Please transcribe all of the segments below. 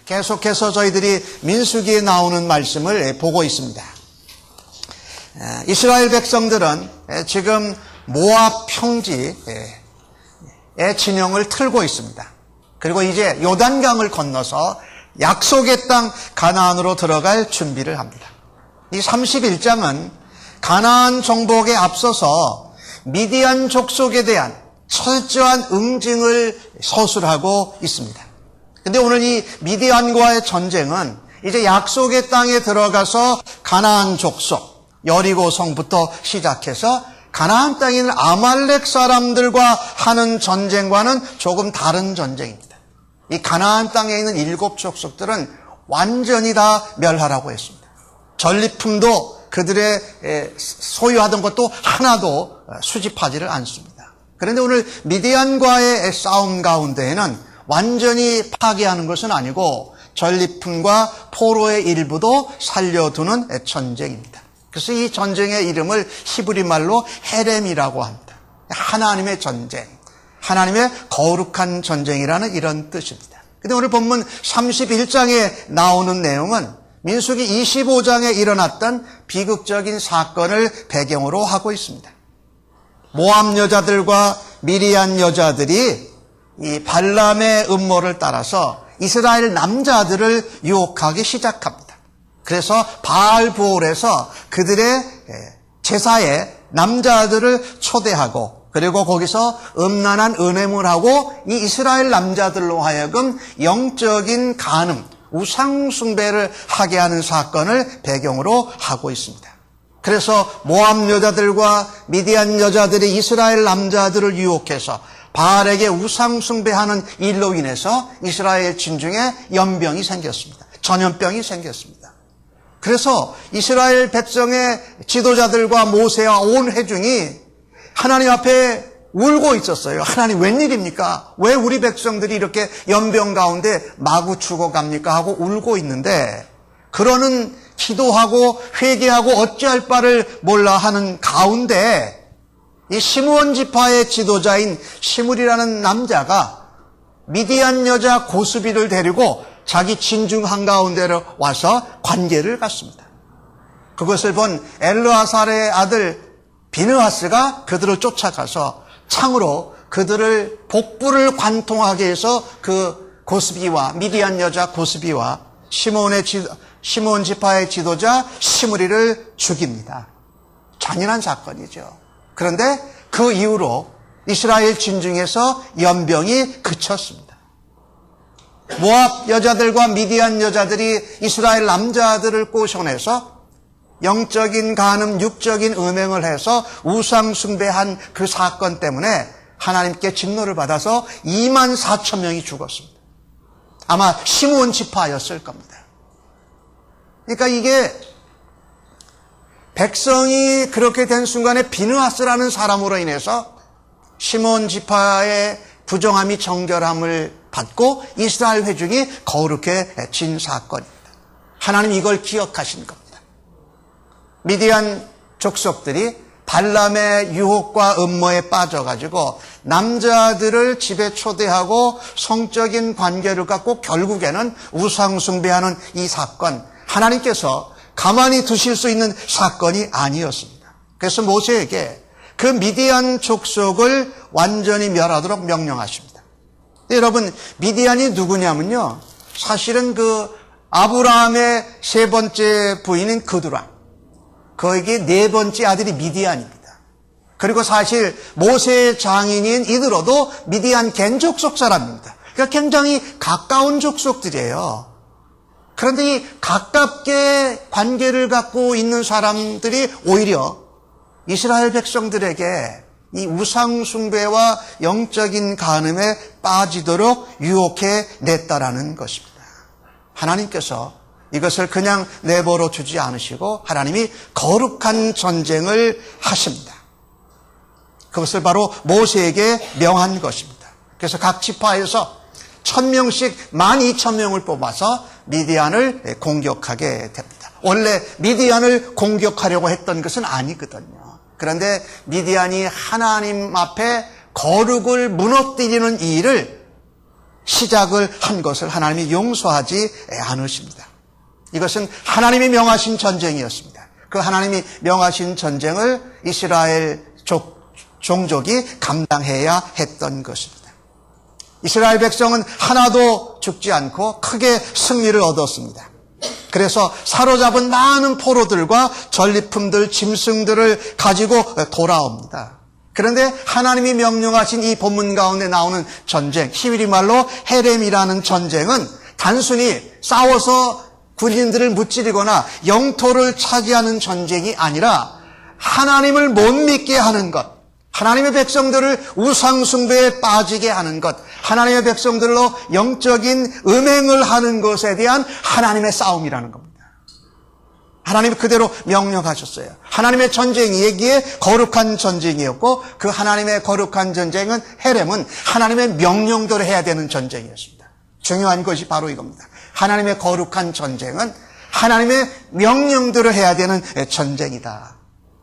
계속해서 저희들이 민수기에 나오는 말씀을 보고 있습니다. 이스라엘 백성들은 지금 모압 평지에 진영을 틀고 있습니다. 그리고 이제 요단강을 건너서 약속의 땅 가나안으로 들어갈 준비를 합니다. 이 31장은 가나안 정복에 앞서서 미디안 족속에 대한 철저한 응징을 서술하고 있습니다. 근데 오늘 이 미디안과의 전쟁은 이제 약속의 땅에 들어가서 가나안 족속, 여리고 성부터 시작해서 가나안 땅에 있는 아말렉 사람들과 하는 전쟁과는 조금 다른 전쟁입니다. 이 가나안 땅에 있는 7 족속들은 완전히 다 멸하라고 했습니다. 전리품도 그들의 소유하던 것도 하나도 수집하지를 않습니다. 그런데 오늘 미디안과의 싸움 가운데에는 완전히 파괴하는 것은 아니고 전리품과 포로의 일부도 살려두는 전쟁입니다. 그래서 이 전쟁의 이름을 히브리 말로 헤렘이라고 합니다. 하나님의 전쟁, 하나님의 거룩한 전쟁이라는 이런 뜻입니다. 그런데 오늘 본문 31장에 나오는 내용은 민수기 25장에 일어났던 비극적인 사건을 배경으로 하고 있습니다. 모압 여자들과 미디안 여자들이 이 발람의 음모를 따라서 이스라엘 남자들을 유혹하기 시작합니다. 그래서 바알브올에서 그들의 제사에 남자들을 초대하고 그리고 거기서 음란한 은행을 하고 이 이스라엘 남자들로 하여금 영적인 간음, 우상숭배를 하게 하는 사건을 배경으로 하고 있습니다. 그래서 모압 여자들과 미디안 여자들이 이스라엘 남자들을 유혹해서 바알에게 우상숭배하는 일로 인해서 이스라엘 진중에 연병이 생겼습니다. 전염병이 생겼습니다. 그래서 이스라엘 백성의 지도자들과 모세와 온 회중이 하나님 앞에 울고 있었어요. 하나님 웬일입니까? 왜 우리 백성들이 이렇게 연병 가운데 마구 죽어갑니까? 하고 울고 있는데 그러는 기도하고 회개하고 어찌할 바를 몰라 하는 가운데 이 시므온 지파의 지도자인 시므리라는 남자가 미디안 여자 고스비를 데리고 자기 진중 한가운데로 와서 관계를 갖습니다. 그것을 본 엘르아살의 아들 비느하스가 그들을 쫓아가서 창으로 그들을 복부를 관통하게 해서 그 고스비와 미디안 여자 고스비와 시므온 지파의 지도자 시므리를 죽입니다. 잔인한 사건이죠. 그런데 그 이후로 이스라엘 진중에서 연병이 그쳤습니다. 모압 여자들과 미디안 여자들이 이스라엘 남자들을 꼬셔내서 영적인 간음, 육적인 음행을 해서 우상 숭배한 그 사건 때문에 하나님께 진노를 받아서 24,000명이 죽었습니다. 아마 시므온 지파였을 겁니다. 그러니까 이게 백성이 그렇게 된 순간에 비느하스라는 사람으로 인해서 시므온 지파의 부정함이 정결함을 받고 이스라엘 회중이 거룩해진 사건입니다. 하나님 이걸 기억하신 겁니다. 미디안 족속들이 발람의 유혹과 음모에 빠져가지고 남자들을 집에 초대하고 성적인 관계를 갖고 결국에는 우상숭배하는 이 사건, 하나님께서 가만히 두실 수 있는 사건이 아니었습니다. 그래서 모세에게 그 미디안 족속을 완전히 멸하도록 명령하십니다. 여러분, 미디안이 누구냐면요, 사실은 그 아브라함의 3번째 부인인 그두라, 거기에 4번째 아들이 미디안입니다. 그리고 사실 모세의 장인인 이드로도 미디안 겐 족속 사람입니다. 그러니까 굉장히 가까운 족속들이에요. 그런데 이 가깝게 관계를 갖고 있는 사람들이 오히려 이스라엘 백성들에게 이 우상숭배와 영적인 간음에 빠지도록 유혹해 냈다라는 것입니다. 하나님께서 이것을 그냥 내버려 두지 않으시고 하나님이 거룩한 전쟁을 하십니다. 그것을 바로 모세에게 명한 것입니다. 그래서 각 지파에서 1000명씩 12,000명을 뽑아서 미디안을 공격하게 됩니다. 원래 미디안을 공격하려고 했던 것은 아니거든요. 그런데 미디안이 하나님 앞에 거룩을 무너뜨리는 일을 시작을 한 것을 하나님이 용서하지 않으십니다. 이것은 하나님이 명하신 전쟁이었습니다. 그 하나님이 명하신 전쟁을 이스라엘 종족이 감당해야 했던 것입니다. 이스라엘 백성은 하나도 죽지 않고 크게 승리를 얻었습니다. 그래서 사로잡은 많은 포로들과 전리품들, 짐승들을 가지고 돌아옵니다. 그런데 하나님이 명령하신 이 본문 가운데 나오는 전쟁, 히브리 말로 헤렘이라는 전쟁은 단순히 싸워서 군인들을 무찌르거나 영토를 차지하는 전쟁이 아니라 하나님을 못 믿게 하는 것, 하나님의 백성들을 우상숭배에 빠지게 하는 것, 하나님의 백성들로 영적인 음행을 하는 것에 대한 하나님의 싸움이라는 겁니다. 하나님이 그대로 명령하셨어요. 하나님의 전쟁이기에 거룩한 전쟁이었고, 그 하나님의 거룩한 전쟁은, 헤렘은 하나님의 명령대로 해야 되는 전쟁이었습니다. 중요한 것이 바로 이겁니다. 하나님의 거룩한 전쟁은 하나님의 명령대로 해야 되는 전쟁이다.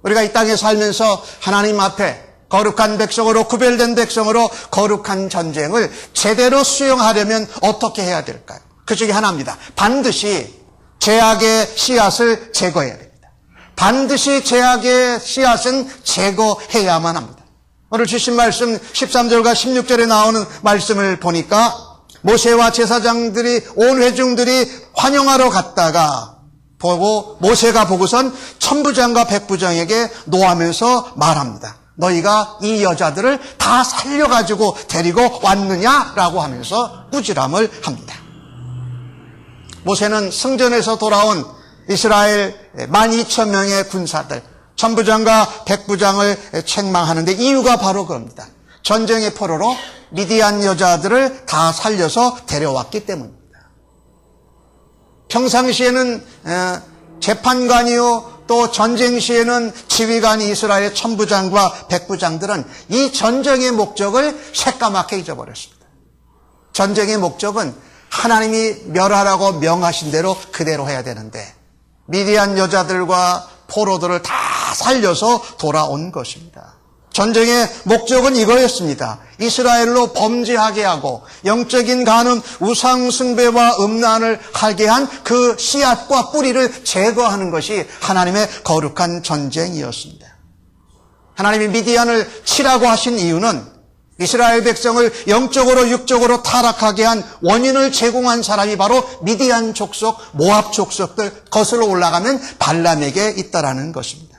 우리가 이 땅에 살면서 하나님 앞에 거룩한 백성으로, 구별된 백성으로 거룩한 전쟁을 제대로 수행하려면 어떻게 해야 될까요? 그 중에 하나입니다. 반드시 죄악의 씨앗을 제거해야 됩니다. 반드시 죄악의 씨앗은 제거해야만 합니다. 오늘 주신 말씀 13절과 16절에 나오는 말씀을 보니까 모세와 제사장들이, 온 회중들이 환영하러 갔다가 모세가 보고선 천부장과 백부장에게 노하면서 말합니다. 너희가 이 여자들을 다 살려가지고 데리고 왔느냐라고 하면서 꾸지람을 합니다. 모세는 승전에서 돌아온 이스라엘 12,000명의 군사들, 천부장과 백부장을 책망하는데 이유가 바로 그럽니다. 전쟁의 포로로 미디안 여자들을 다 살려서 데려왔기 때문입니다. 평상시에는 재판관이요, 또 전쟁 시에는 지휘관이 이스라엘 천부장과 백부장들은 이 전쟁의 목적을 새까맣게 잊어버렸습니다. 전쟁의 목적은 하나님이 멸하라고 명하신 대로 그대로 해야 되는데 미디안 여자들과 포로들을 다 살려서 돌아온 것입니다. 전쟁의 목적은 이거였습니다. 이스라엘로 범죄하게 하고 영적인 간음, 우상숭배와 음란을 하게 한 그 씨앗과 뿌리를 제거하는 것이 하나님의 거룩한 전쟁이었습니다. 하나님이 미디안을 치라고 하신 이유는 이스라엘 백성을 영적으로 육적으로 타락하게 한 원인을 제공한 사람이 바로 미디안 족속, 모압 족속들 거슬러 올라가면 발람에게 있다라는 것입니다.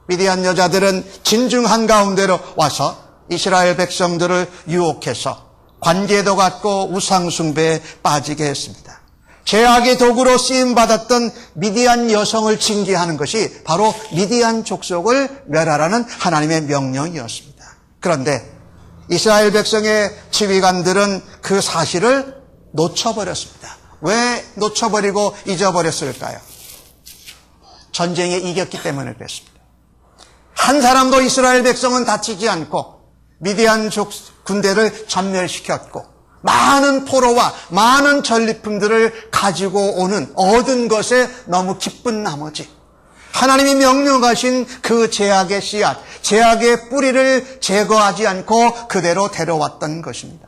미디안 여자들은 진중 한가운데로 와서 이스라엘 백성들을 유혹해서 관계도 갖고 우상숭배에 빠지게 했습니다. 죄악의 도구로 쓰임받았던 미디안 여성을 징계하는 것이 바로 미디안 족속을 멸하라는 하나님의 명령이었습니다. 그런데 이스라엘 백성의 지휘관들은 그 사실을 놓쳐버렸습니다. 왜 놓쳐버리고 잊어버렸을까요? 전쟁에 이겼기 때문에 그랬습니다. 한 사람도 이스라엘 백성은 다치지 않고 미디안 군대를 전멸시켰고 많은 포로와 많은 전리품들을 가지고 오는 얻은 것에 너무 기쁜 나머지 하나님이 명령하신 그 죄악의 씨앗, 죄악의 뿌리를 제거하지 않고 그대로 데려왔던 것입니다.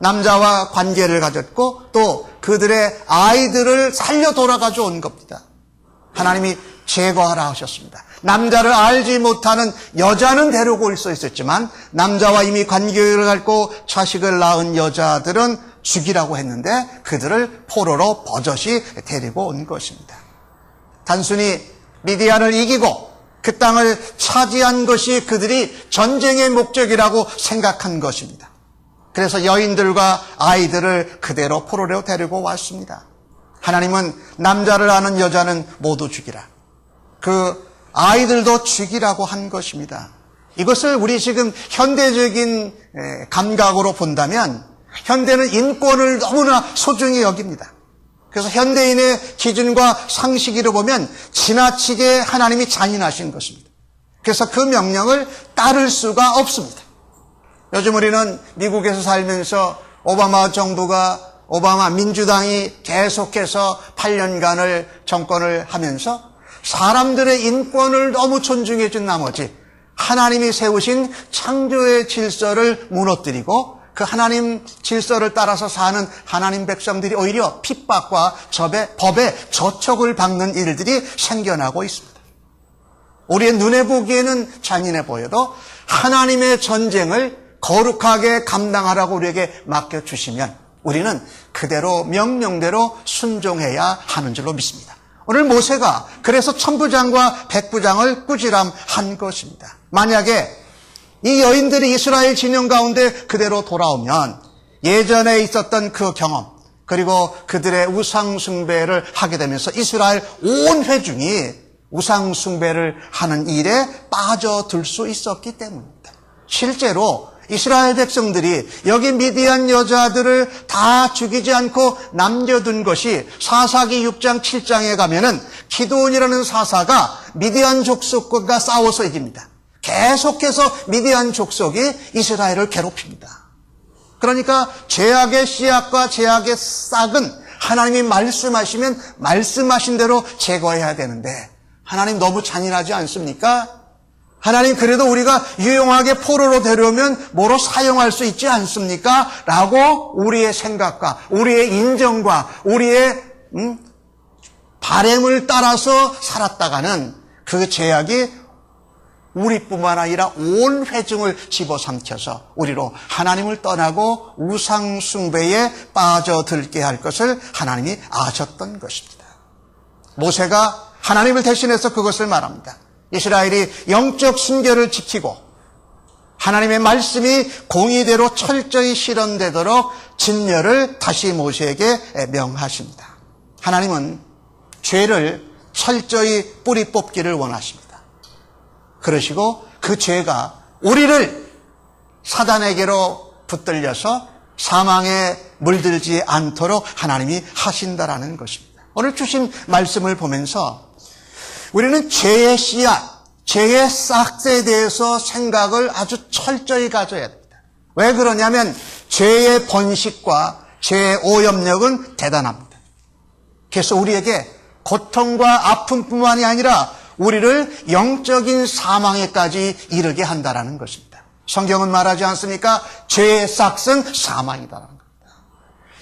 남자와 관계를 가졌고 또 그들의 아이들을 살려 돌아가져 온 겁니다. 하나님이 제거하라 하셨습니다. 남자를 알지 못하는 여자는 데리고 올 수 있었지만 남자와 이미 관계를 갖고 자식을 낳은 여자들은 죽이라고 했는데 그들을 포로로 버젓이 데리고 온 것입니다. 단순히 미디안을 이기고 그 땅을 차지한 것이 그들이 전쟁의 목적이라고 생각한 것입니다. 그래서 여인들과 아이들을 그대로 포로로 데리고 왔습니다. 하나님은 남자를 아는 여자는 모두 죽이라. 그 아이들도 죽이라고 한 것입니다. 이것을 우리 지금 현대적인 감각으로 본다면 현대는 인권을 너무나 소중히 여깁니다. 그래서 현대인의 기준과 상식으로 보면 지나치게 하나님이 잔인하신 것입니다. 그래서 그 명령을 따를 수가 없습니다. 요즘 우리는 미국에서 살면서 오바마 민주당이 계속해서 8년간을 정권을 하면서 사람들의 인권을 너무 존중해 준 나머지 하나님이 세우신 창조의 질서를 무너뜨리고 그 하나님 질서를 따라서 사는 하나님 백성들이 오히려 핍박과 법의 저촉을 받는 일들이 생겨나고 있습니다. 우리의 눈에 보기에는 잔인해 보여도 하나님의 전쟁을 거룩하게 감당하라고 우리에게 맡겨주시면 우리는 그대로 명령대로 순종해야 하는 줄로 믿습니다. 오늘 모세가 그래서 천부장과 백부장을 꾸지람한 것입니다. 만약에 이 여인들이 이스라엘 진영 가운데 그대로 돌아오면 예전에 있었던 그 경험 그리고 그들의 우상 숭배를 하게 되면서 이스라엘 온 회중이 우상 숭배를 하는 일에 빠져들 수 있었기 때문입니다. 실제로 이스라엘 백성들이 여기 미디안 여자들을 다 죽이지 않고 남겨둔 것이 사사기 6장 7장에 가면은 기드온이라는 사사가 미디안 족속과 싸워서 이깁니다. 계속해서 미디안 족속이 이스라엘을 괴롭힙니다. 그러니까 죄악의 씨앗과 죄악의 싹은 하나님이 말씀하시면 말씀하신 대로 제거해야 되는데 하나님 너무 잔인하지 않습니까? 하나님 그래도 우리가 유용하게 포로로 데려오면 뭐로 사용할 수 있지 않습니까? 라고 우리의 생각과 우리의 인정과 우리의 바램을 따라서 살았다가는 그 죄악이 우리뿐만 아니라 온 회중을 집어삼켜서 우리로 하나님을 떠나고 우상 숭배에 빠져들게 할 것을 하나님이 아셨던 것입니다. 모세가 하나님을 대신해서 그것을 말합니다. 이스라엘이 영적 순결을 지키고 하나님의 말씀이 공의대로 철저히 실현되도록 진멸을 다시 모세에게 명하십니다. 하나님은 죄를 철저히 뿌리 뽑기를 원하십니다. 그러시고 그 죄가 우리를 사단에게로 붙들려서 사망에 물들지 않도록 하나님이 하신다라는 것입니다. 오늘 주신 말씀을 보면서 우리는 죄의 씨앗, 죄의 싹에 대해서 생각을 아주 철저히 가져야 됩니다. 왜 그러냐면 죄의 번식과 죄의 오염력은 대단합니다. 그래서 우리에게 고통과 아픔뿐만이 아니라 우리를 영적인 사망에까지 이르게 한다라는 것입니다. 성경은 말하지 않습니까? 죄의 싹은 사망이다라는 겁니다.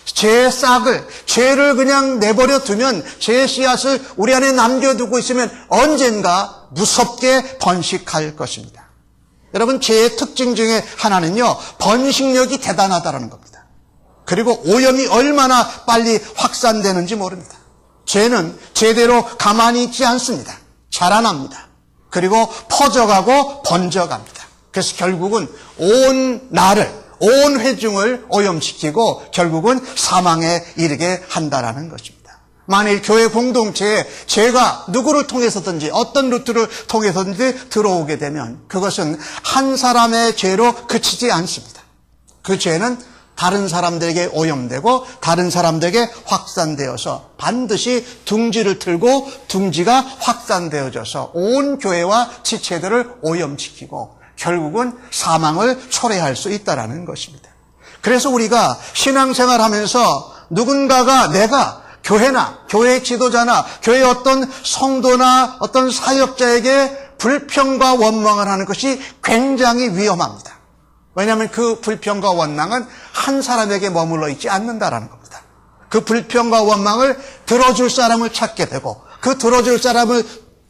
죄의 싹을, 죄를 그냥 내버려 두면 죄의 씨앗을 우리 안에 남겨두고 있으면 언젠가 무섭게 번식할 것입니다. 여러분, 죄의 특징 중에 하나는요, 번식력이 대단하다는 겁니다. 그리고 오염이 얼마나 빨리 확산되는지 모릅니다. 죄는 제대로 가만히 있지 않습니다. 자라납니다. 그리고 퍼져가고 번져갑니다. 그래서 결국은 온 나를, 온 회중을 오염시키고 결국은 사망에 이르게 한다라는 것입니다. 만일 교회 공동체에 죄가 누구를 통해서든지 어떤 루트를 통해서든지 들어오게 되면 그것은 한 사람의 죄로 그치지 않습니다. 그 죄는 다른 사람들에게 오염되고 다른 사람들에게 확산되어서 반드시 둥지를 틀고 둥지가 확산되어져서 온 교회와 지체들을 오염시키고 결국은 사망을 초래할 수 있다는 것입니다. 그래서 우리가 신앙생활하면서 누군가가 내가 교회나 교회 지도자나 교회 어떤 성도나 어떤 사역자에게 불평과 원망을 하는 것이 굉장히 위험합니다. 왜냐하면 그 불평과 원망은 한 사람에게 머물러 있지 않는다라는 겁니다. 그 불평과 원망을 들어줄 사람을 찾게 되고 그 들어줄 사람을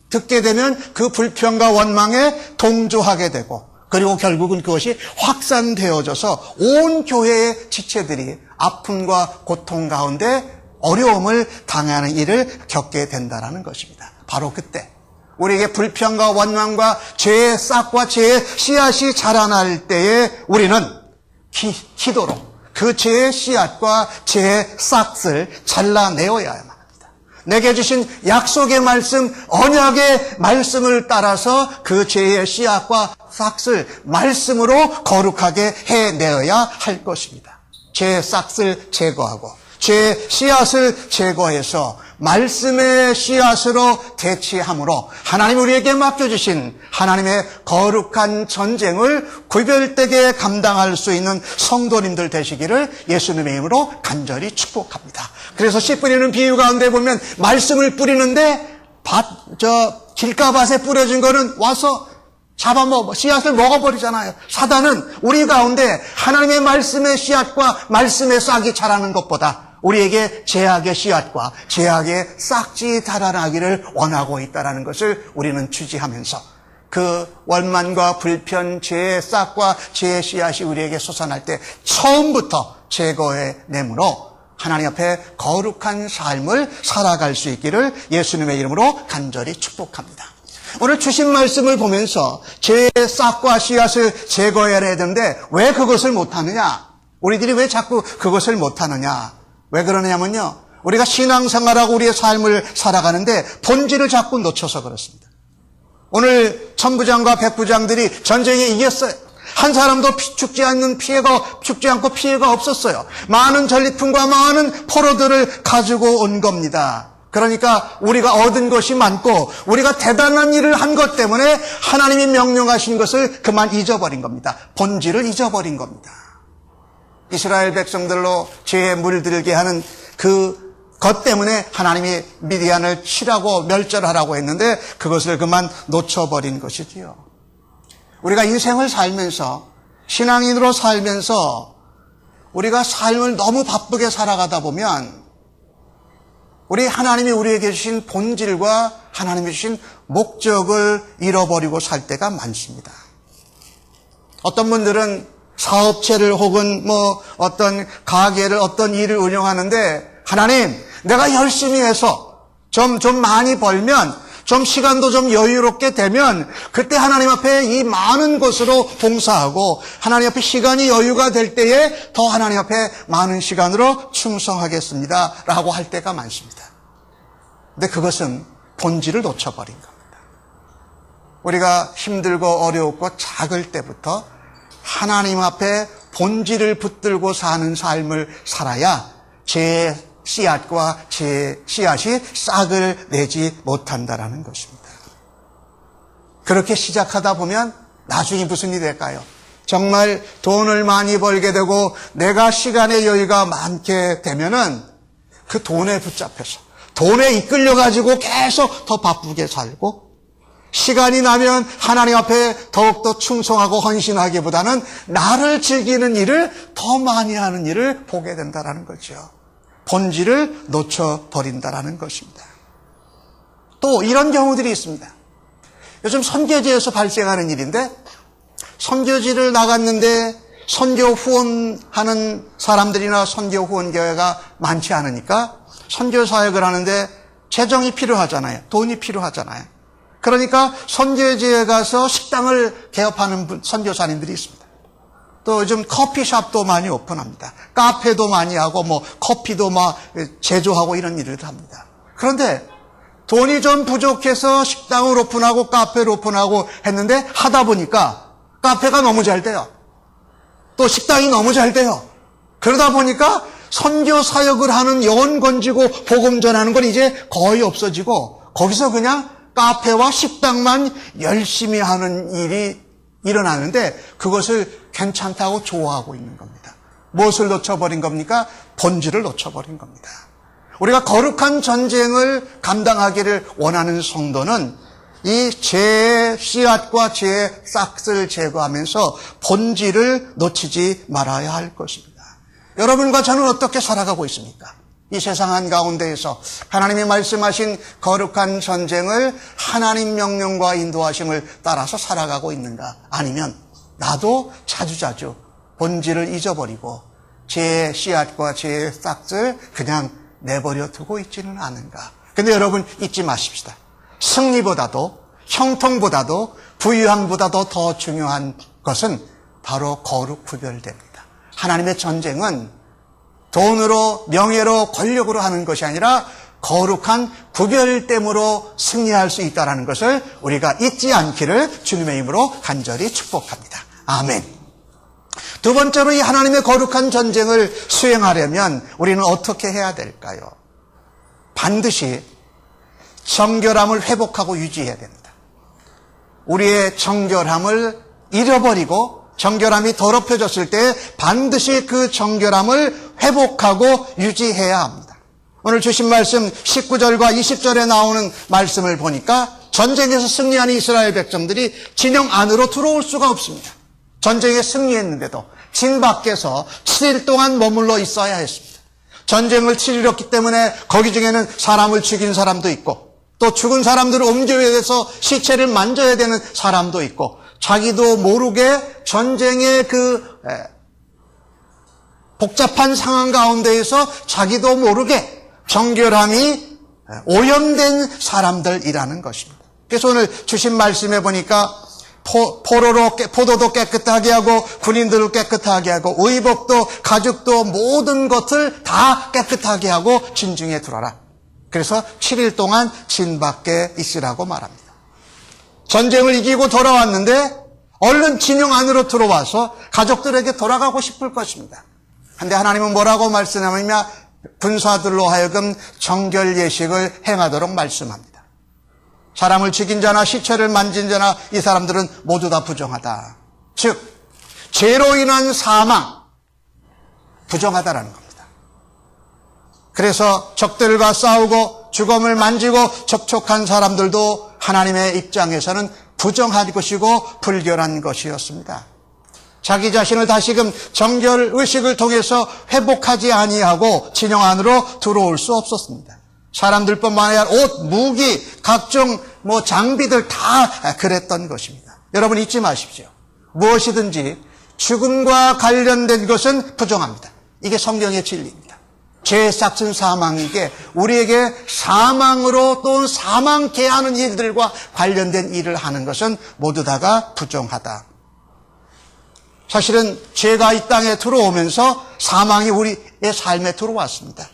듣게 되면 그 불평과 원망에 동조하게 되고 그리고 결국은 그것이 확산되어져서 온 교회의 지체들이 아픔과 고통 가운데 어려움을 당하는 일을 겪게 된다는 것입니다. 바로 그때 우리에게 불평과 원망과 죄의 싹과 죄의 씨앗이 자라날 때에 우리는 기도로 그 죄의 씨앗과 죄의 싹을 잘라내어야만 합니다. 내게 주신 약속의 말씀, 언약의 말씀을 따라서 그 죄의 씨앗과 싹을 말씀으로 거룩하게 해내어야 할 것입니다. 죄의 싹을 제거하고 죄의 씨앗을 제거해서 말씀의 씨앗으로 대치함으로 하나님 우리에게 맡겨주신 하나님의 거룩한 전쟁을 구별되게 감당할 수 있는 성도님들 되시기를 예수님의 이름으로 간절히 축복합니다. 그래서 씨 뿌리는 비유 가운데 보면 말씀을 뿌리는데 길가밭에 뿌려진 거는 와서 씨앗을 먹어버리잖아요. 사단은 우리 가운데 하나님의 말씀의 씨앗과 말씀의 싹이 자라는 것보다 우리에게 죄악의 씨앗과 죄악의 싹이 자라나기를 원하고 있다는 것을 우리는 주지하면서 그 원만과 불편, 죄의 싹과 죄의 씨앗이 우리에게 솟아날 때 처음부터 제거해 내므로 하나님 앞에 거룩한 삶을 살아갈 수 있기를 예수님의 이름으로 간절히 축복합니다. 오늘 주신 말씀을 보면서 죄의 싹과 씨앗을 제거해야 되는데 왜 그것을 못하느냐? 우리들이 왜 자꾸 그것을 못하느냐? 왜 그러냐면요, 우리가 신앙생활하고 우리의 삶을 살아가는데 본질을 자꾸 놓쳐서 그렇습니다. 오늘 천부장과 백부장들이 전쟁에 이겼어요. 한 사람도 죽지 않고 피해가 없었어요. 많은 전리품과 많은 포로들을 가지고 온 겁니다. 그러니까 우리가 얻은 것이 많고 우리가 대단한 일을 한 것 때문에 하나님이 명령하신 것을 그만 잊어버린 겁니다. 본질을 잊어버린 겁니다. 이스라엘 백성들로 죄에 물들게 하는 그것 때문에 하나님이 미디안을 치라고 멸절하라고 했는데 그것을 그만 놓쳐버린 것이지요. 우리가 인생을 살면서 신앙인으로 살면서 우리가 삶을 너무 바쁘게 살아가다 보면 우리 하나님이 우리에게 주신 본질과 하나님이 주신 목적을 잃어버리고 살 때가 많습니다. 어떤 분들은 사업체를 혹은 어떤 가게를 어떤 일을 운영하는데 하나님 내가 열심히 해서 좀 많이 벌면 좀 시간도 좀 여유롭게 되면 그때 하나님 앞에 이 많은 것으로 봉사하고 하나님 앞에 시간이 여유가 될 때에 더 하나님 앞에 많은 시간으로 충성하겠습니다 라고 할 때가 많습니다. 근데 그것은 본질을 놓쳐버린 겁니다. 우리가 힘들고 어려웠고 작을 때부터 하나님 앞에 본질을 붙들고 사는 삶을 살아야 제 씨앗과 제 씨앗이 싹을 내지 못한다라는 것입니다. 그렇게 시작하다 보면 나중에 무슨 일이 될까요? 정말 돈을 많이 벌게 되고 내가 시간의 여유가 많게 되면은 그 돈에 붙잡혀서 돈에 이끌려가지고 계속 더 바쁘게 살고 시간이 나면 하나님 앞에 더욱더 충성하고 헌신하기보다는 나를 즐기는 일을 더 많이 하는 일을 보게 된다는 거죠. 본질을 놓쳐버린다는 것입니다. 또 이런 경우들이 있습니다. 요즘 선교지에서 발생하는 일인데 선교지를 나갔는데 선교 후원하는 사람들이나 선교 후원교회가 많지 않으니까 선교 사역을 하는데 재정이 필요하잖아요. 돈이 필요하잖아요. 그러니까 선교지에 가서 식당을 개업하는 선교사님들이 있습니다. 또 요즘 커피숍도 많이 오픈합니다. 카페도 많이 하고 커피도 제조하고 이런 일을 합니다. 그런데 돈이 좀 부족해서 식당을 오픈하고 카페를 오픈하고 했는데 하다 보니까 카페가 너무 잘 돼요. 또 식당이 너무 잘 돼요. 그러다 보니까 선교 사역을 하는 영혼 건지고 복음 전하는 건 이제 거의 없어지고 거기서 그냥 카페와 식당만 열심히 하는 일이 일어나는데 그것을 괜찮다고 좋아하고 있는 겁니다. 무엇을 놓쳐버린 겁니까? 본질을 놓쳐버린 겁니다. 우리가 거룩한 전쟁을 감당하기를 원하는 성도는 이 죄의 씨앗과 죄의 싹을 제거하면서 본질을 놓치지 말아야 할 것입니다. 여러분과 저는 어떻게 살아가고 있습니까? 이 세상 한가운데에서 하나님이 말씀하신 거룩한 전쟁을 하나님 명령과 인도하심을 따라서 살아가고 있는가? 아니면 나도 자주자주 본질을 잊어버리고 죄의 씨앗과 죄의 싹을 그냥 내버려 두고 있지는 않은가? 근데 여러분 잊지 마십시다. 승리보다도 형통보다도 부유함보다도 더 중요한 것은 바로 거룩 구별됩니다. 하나님의 전쟁은 돈으로 명예로 권력으로 하는 것이 아니라 거룩한 구별됨으로 승리할 수 있다는 것을 우리가 잊지 않기를 주님의 이름으로 간절히 축복합니다. 아멘. 두 번째로 이 하나님의 거룩한 전쟁을 수행하려면 우리는 어떻게 해야 될까요? 반드시 정결함을 회복하고 유지해야 됩니다. 우리의 정결함을 잃어버리고 정결함이 더럽혀졌을 때 반드시 그 정결함을 회복하고 유지해야 합니다. 오늘 주신 말씀 19절과 20절에 나오는 말씀을 보니까 전쟁에서 승리한 이스라엘 백성들이 진영 안으로 들어올 수가 없습니다. 전쟁에 승리했는데도 진 밖에서 7일 동안 머물러 있어야 했습니다. 전쟁을 치르렸기 때문에 거기 중에는 사람을 죽인 사람도 있고 또 죽은 사람들을 옮겨야 돼서 시체를 만져야 되는 사람도 있고 자기도 모르게 전쟁의 그 복잡한 상황 가운데에서 자기도 모르게 정결함이 오염된 사람들이라는 것입니다. 그래서 오늘 주신 말씀에 보니까 포도도 깨끗하게 하고 군인들을 깨끗하게 하고 의복도 가죽도 모든 것을 다 깨끗하게 하고 진중에 두라라. 그래서 7일 동안 진 밖에 있으라고 말합니다. 전쟁을 이기고 돌아왔는데 얼른 진영 안으로 들어와서 가족들에게 돌아가고 싶을 것입니다. 그런데 하나님은 뭐라고 말씀하냐면 군사들로 하여금 정결 예식을 행하도록 말씀합니다. 사람을 죽인 자나 시체를 만진 자나 이 사람들은 모두 다 부정하다. 즉 죄로 인한 사망 부정하다라는 겁니다. 그래서 적들과 싸우고 죽음을 만지고 접촉한 사람들도 하나님의 입장에서는 부정한 것이고 불결한 것이었습니다. 자기 자신을 다시금 정결 의식을 통해서 회복하지 아니하고 진영 안으로 들어올 수 없었습니다. 사람들뿐만 아니라 옷, 무기, 각종 장비들 다 그랬던 것입니다. 여러분 잊지 마십시오. 무엇이든지 죽음과 관련된 것은 부정합니다. 이게 성경의 진리입니다. 죄의 싹슨 사망이게 우리에게 사망으로 또 사망케 하는 일들과 관련된 일을 하는 것은 모두 다가 부정하다. 사실은 죄가 이 땅에 들어오면서 사망이 우리의 삶에 들어왔습니다.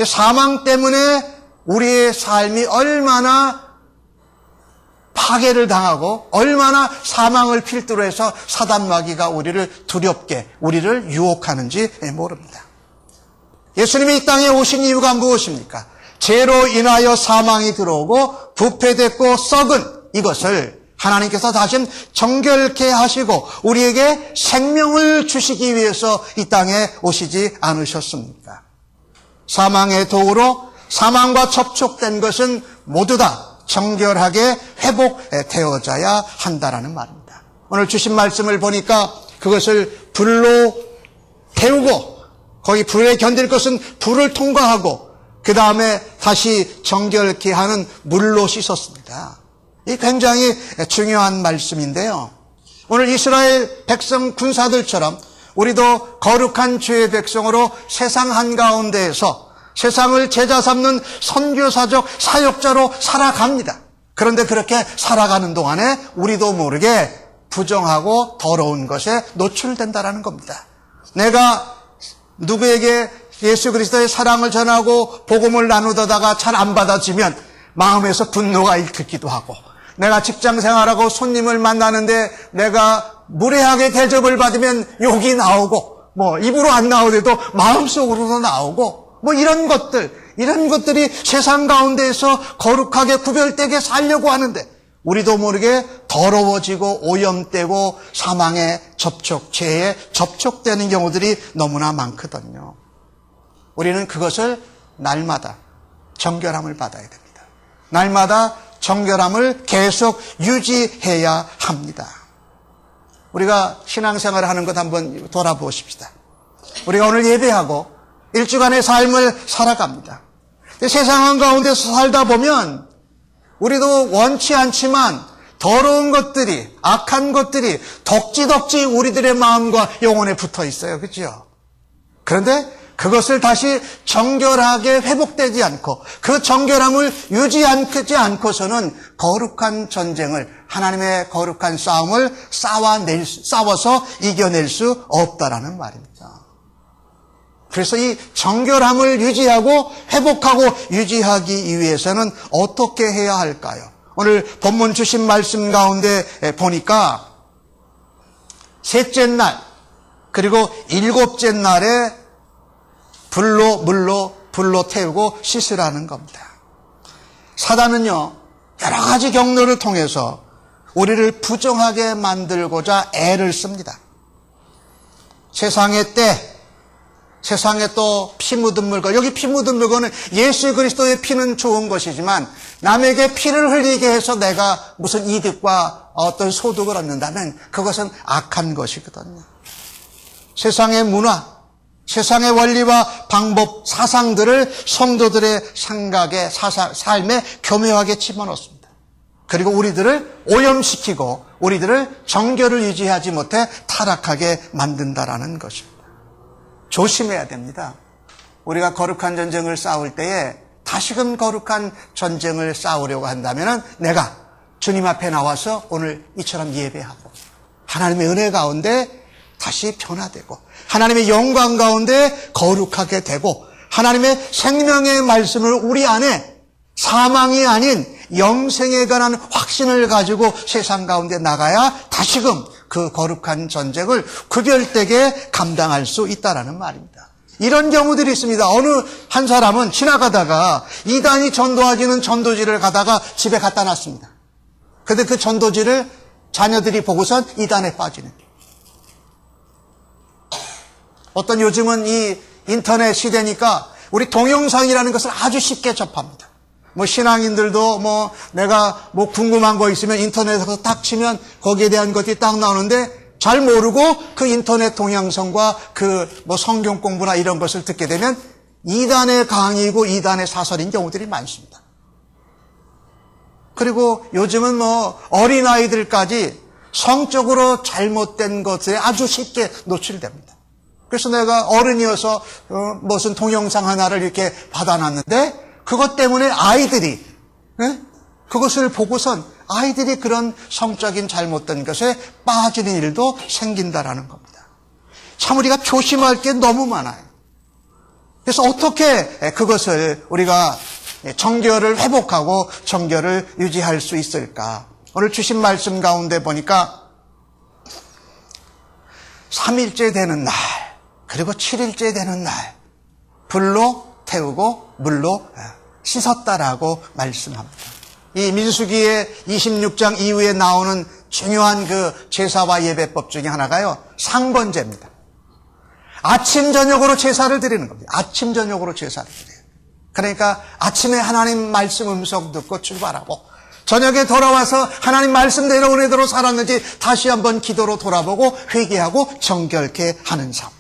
사망 때문에 우리의 삶이 얼마나 파괴를 당하고 얼마나 사망을 필두로 해서 사단 마귀가 우리를 두렵게 우리를 유혹하는지 모릅니다. 예수님이 이 땅에 오신 이유가 무엇입니까? 죄로 인하여 사망이 들어오고 부패됐고 썩은 이것을 하나님께서 다시 정결케 하시고 우리에게 생명을 주시기 위해서 이 땅에 오시지 않으셨습니까? 사망의 도구로 사망과 접촉된 것은 모두 다 정결하게 회복되어져야 한다라는 말입니다. 오늘 주신 말씀을 보니까 그것을 불로 태우고 거기 불에 견딜 것은 불을 통과하고 그 다음에 다시 정결케 하는 물로 씻었습니다. 이 굉장히 중요한 말씀인데요. 오늘 이스라엘 백성 군사들처럼 우리도 거룩한 주의 백성으로 세상 한가운데에서 세상을 제자 삼는 선교사적 사역자로 살아갑니다. 그런데 그렇게 살아가는 동안에 우리도 모르게 부정하고 더러운 것에 노출된다는 겁니다. 내가 누구에게 예수 그리스도의 사랑을 전하고 복음을 나누다가 잘 안 받아지면 마음에서 분노가 일으키기도 하고 내가 직장 생활하고 손님을 만나는데 내가 무례하게 대접을 받으면 욕이 나오고 입으로 안 나오더라도 마음속으로도 나오고 이런 것들이 세상 가운데에서 거룩하게 구별되게 살려고 하는데 우리도 모르게 더러워지고 오염되고 사망에 죄에 접촉되는 경우들이 너무나 많거든요. 우리는 그것을 날마다 정결함을 받아야 됩니다. 날마다 정결함을 계속 유지해야 합니다. 우리가 신앙생활을 하는 것 한번 돌아보십시다. 우리가 오늘 예배하고 일주간의 삶을 살아갑니다. 세상 한가운데서 살다 보면 우리도 원치 않지만 더러운 것들이 악한 것들이 덕지덕지 우리들의 마음과 영혼에 붙어 있어요. 그렇죠? 그런데 그것을 다시 정결하게 회복되지 않고 그 정결함을 유지하지 않고서는 거룩한 전쟁을 하나님의 거룩한 싸움을 싸워서 이겨낼 수 없다라는 말입니다. 그래서 이 정결함을 유지하고 회복하고 유지하기 위해서는 어떻게 해야 할까요? 오늘 본문 주신 말씀 가운데 보니까 셋째 날 그리고 일곱째 날에 불로 태우고 씻으라는 겁니다. 사단은요, 여러 가지 경로를 통해서 우리를 부정하게 만들고자 애를 씁니다. 세상의 때, 세상에 또 피 묻은 물건, 여기 피 묻은 물건은 예수 그리스도의 피는 좋은 것이지만 남에게 피를 흘리게 해서 내가 무슨 이득과 어떤 소득을 얻는다면 그것은 악한 것이거든요. 세상의 문화, 세상의 원리와 방법, 사상들을 성도들의 생각에, 삶에 교묘하게 집어넣습니다. 그리고 우리들을 오염시키고 우리들을 정결을 유지하지 못해 타락하게 만든다라는 것입니다. 조심해야 됩니다. 우리가 거룩한 전쟁을 싸울 때에 다시금 거룩한 전쟁을 싸우려고 한다면 내가 주님 앞에 나와서 오늘 이처럼 예배하고 하나님의 은혜 가운데 다시 변화되고 하나님의 영광 가운데 거룩하게 되고 하나님의 생명의 말씀을 우리 안에 사망이 아닌 영생에 관한 확신을 가지고 세상 가운데 나가야 다시금 그 거룩한 전쟁을 구별되게 감당할 수 있다라는 말입니다. 이런 경우들이 있습니다. 어느 한 사람은 지나가다가 이단이 전도하지는 전도지를 가다가 집에 갖다 놨습니다. 그런데 그 전도지를 자녀들이 보고선 이단에 빠지는 거예요. 어떤 요즘은 이 인터넷 시대니까 우리 동영상이라는 것을 아주 쉽게 접합니다. 신앙인들도 내가 궁금한 거 있으면 인터넷에서 딱 치면 거기에 대한 것이 딱 나오는데 잘 모르고 그 인터넷 동영상과 그 성경 공부나 이런 것을 듣게 되면 이단의 강의고 이단의 사설인 경우들이 많습니다. 그리고 요즘은 어린아이들까지 성적으로 잘못된 것에 아주 쉽게 노출됩니다. 그래서 내가 어른이어서 무슨 동영상 하나를 이렇게 받아놨는데 그것 때문에 아이들이 그것을 보고선 아이들이 그런 성적인 잘못된 것에 빠지는 일도 생긴다라는 겁니다. 참 우리가 조심할 게 너무 많아요. 그래서 어떻게 그것을 우리가 정결을 회복하고 정결을 유지할 수 있을까? 오늘 주신 말씀 가운데 보니까 3일째 되는 날 그리고 7일째 되는 날 불로 태우고 물로 씻었다라고 말씀합니다. 이 민수기의 26장 이후에 나오는 중요한 그 제사와 예배법 중에 하나가요, 상번제입니다. 아침 저녁으로 제사를 드리는 겁니다. 아침 저녁으로 제사를 드려요. 그러니까 아침에 하나님 말씀 음성 듣고 출발하고 저녁에 돌아와서 하나님 말씀대로 은혜대로 살았는지 다시 한번 기도로 돌아보고 회개하고 정결케 하는 삶.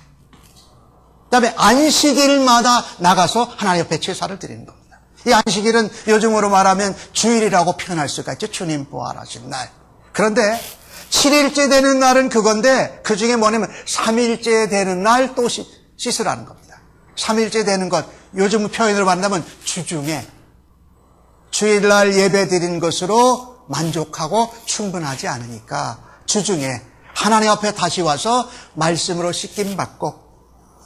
그다음에 안식일마다 나가서 하나님 옆에 제사를 드리는 겁니다. 이 안식일은 요즘으로 말하면 주일이라고 표현할 수가 있죠. 주님 부활하신 날. 그런데 7일째 되는 날은 그건데 그 중에 뭐냐면 3일째 되는 날 또 씻으라는 겁니다. 3일째 되는 것, 요즘 표현으로 만나면 주중에 주일날 예배 드린 것으로 만족하고 충분하지 않으니까 주중에 하나님 앞에 다시 와서 말씀으로 씻김 받고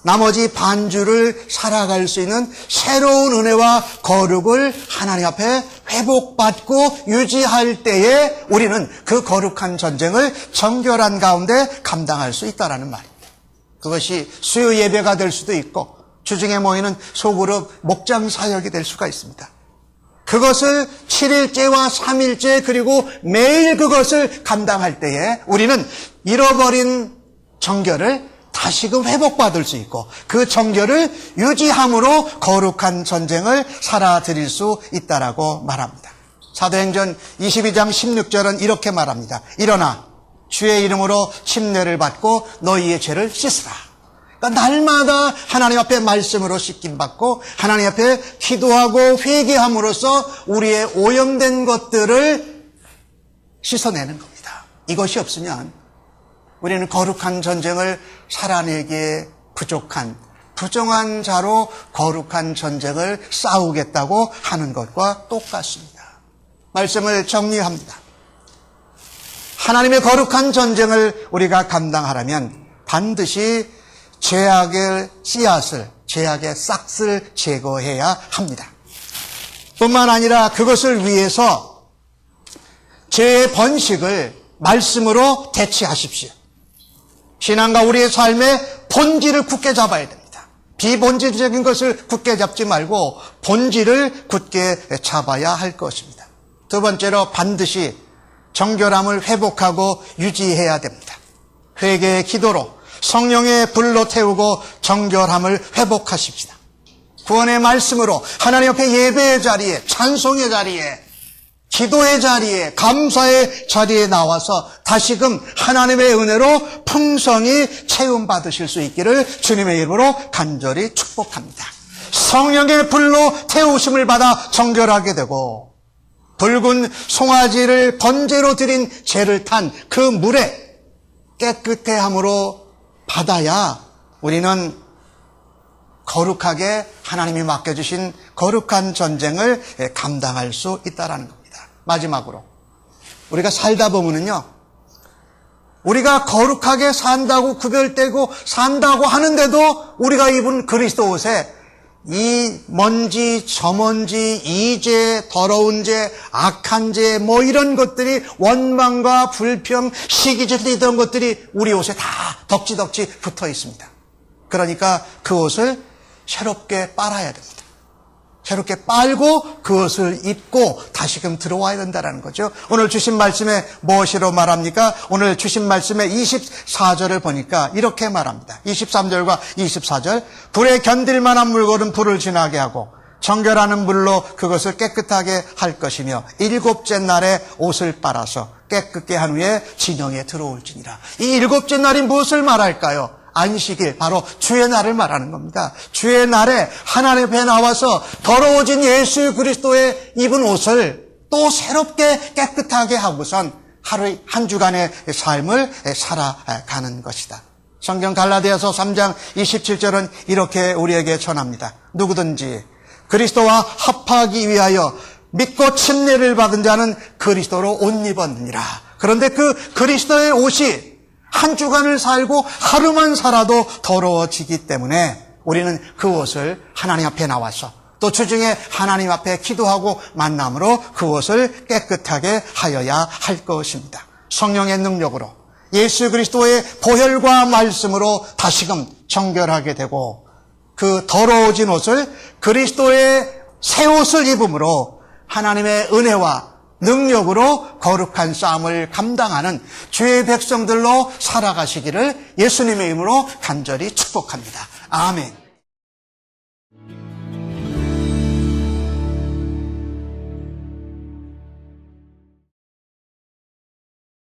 나머지 반주를 살아갈 수 있는 새로운 은혜와 거룩을 하나님 앞에 회복받고 유지할 때에 우리는 그 거룩한 전쟁을 정결한 가운데 감당할 수 있다는 말입니다. 그것이 수요 예배가 될 수도 있고 주중에 모이는 소그룹 목장 사역이 될 수가 있습니다. 그것을 7일째와 3일째 그리고 매일 그것을 감당할 때에 우리는 잃어버린 정결을 다시금 회복받을 수 있고 그 정결을 유지함으로 거룩한 전쟁을 살아드릴 수 있다라고 말합니다. 사도행전 22장 16절은 이렇게 말합니다. 일어나 주의 이름으로 침례를 받고 너희의 죄를 씻으라. 그러니까 날마다 하나님 앞에 말씀으로 씻김받고 하나님 앞에 기도하고 회개함으로써 우리의 오염된 것들을 씻어내는 겁니다. 이것이 없으면 우리는 거룩한 전쟁을 살아내기에 부족한 부정한 자로 거룩한 전쟁을 싸우겠다고 하는 것과 똑같습니다. 말씀을 정리합니다. 하나님의 거룩한 전쟁을 우리가 감당하려면 반드시 죄악의 씨앗을, 죄악의 싹을 제거해야 합니다. 뿐만 아니라 그것을 위해서 죄의 번식을 말씀으로 대체하십시오. 신앙과 우리의 삶의 본질을 굳게 잡아야 됩니다. 비본질적인 것을 굳게 잡지 말고 본질을 굳게 잡아야 할 것입니다. 두 번째로 반드시 정결함을 회복하고 유지해야 됩니다. 회개의 기도로 성령의 불로 태우고 정결함을 회복하십시다. 구원의 말씀으로 하나님 앞에 예배의 자리에, 찬송의 자리에, 기도의 자리에, 감사의 자리에 나와서 다시금 하나님의 은혜로 풍성히 체험받으실 수 있기를 주님의 이름으로 간절히 축복합니다. 성령의 불로 태우심을 받아 정결하게 되고 붉은 송아지를 번제로 드린 죄를 탄 그 물에 깨끗해함으로 받아야 우리는 거룩하게 하나님이 맡겨주신 거룩한 전쟁을 감당할 수 있다는 겁니다. 마지막으로 우리가 살다 보면은요, 우리가 거룩하게 산다고 구별되고 산다고 하는데도 우리가 입은 그리스도 옷에 이 먼지, 저먼지, 이죄, 더러운 죄, 악한 죄, 뭐 이런 것들이 원망과 불평, 시기질 이런 것들이 우리 옷에 다 덕지덕지 붙어 있습니다. 그러니까 그 옷을 새롭게 빨아야 됩니다. 새롭게 빨고 그것을 입고 다시금 들어와야 된다는 거죠. 오늘 주신 말씀에 무엇이로 말합니까? 오늘 주신 말씀에 24절을 보니까 이렇게 말합니다. 23절과 24절. 불에 견딜 만한 물건은 불을 지나게 하고 정결하는 물로 그것을 깨끗하게 할 것이며 일곱째 날에 옷을 빨아서 깨끗게 한 후에 진영에 들어올지니라. 이 일곱째 날이 무엇을 말할까요? 안식일, 바로 주의 날을 말하는 겁니다. 주의 날에 하나님 앞에 나와서 더러워진 예수 그리스도의 입은 옷을 또 새롭게 깨끗하게 하고선 하루 한 주간의 삶을 살아가는 것이다. 성경 갈라디아서 3장 27절은 이렇게 우리에게 전합니다. 누구든지 그리스도와 합하기 위하여 믿고 침례를 받은 자는 그리스도로 옷 입었느니라. 그런데 그 그리스도의 옷이 한 주간을 살고 하루만 살아도 더러워지기 때문에 우리는 그 옷을 하나님 앞에 나와서 또 주중에 하나님 앞에 기도하고 만남으로 그 옷을 깨끗하게 하여야 할 것입니다. 성령의 능력으로 예수 그리스도의 보혈과 말씀으로 다시금 정결하게 되고 그 더러워진 옷을 그리스도의 새 옷을 입음으로 하나님의 은혜와 능력으로 거룩한 싸움을 감당하는 주의 백성들로 살아가시기를 예수님의 이름으로 간절히 축복합니다. 아멘.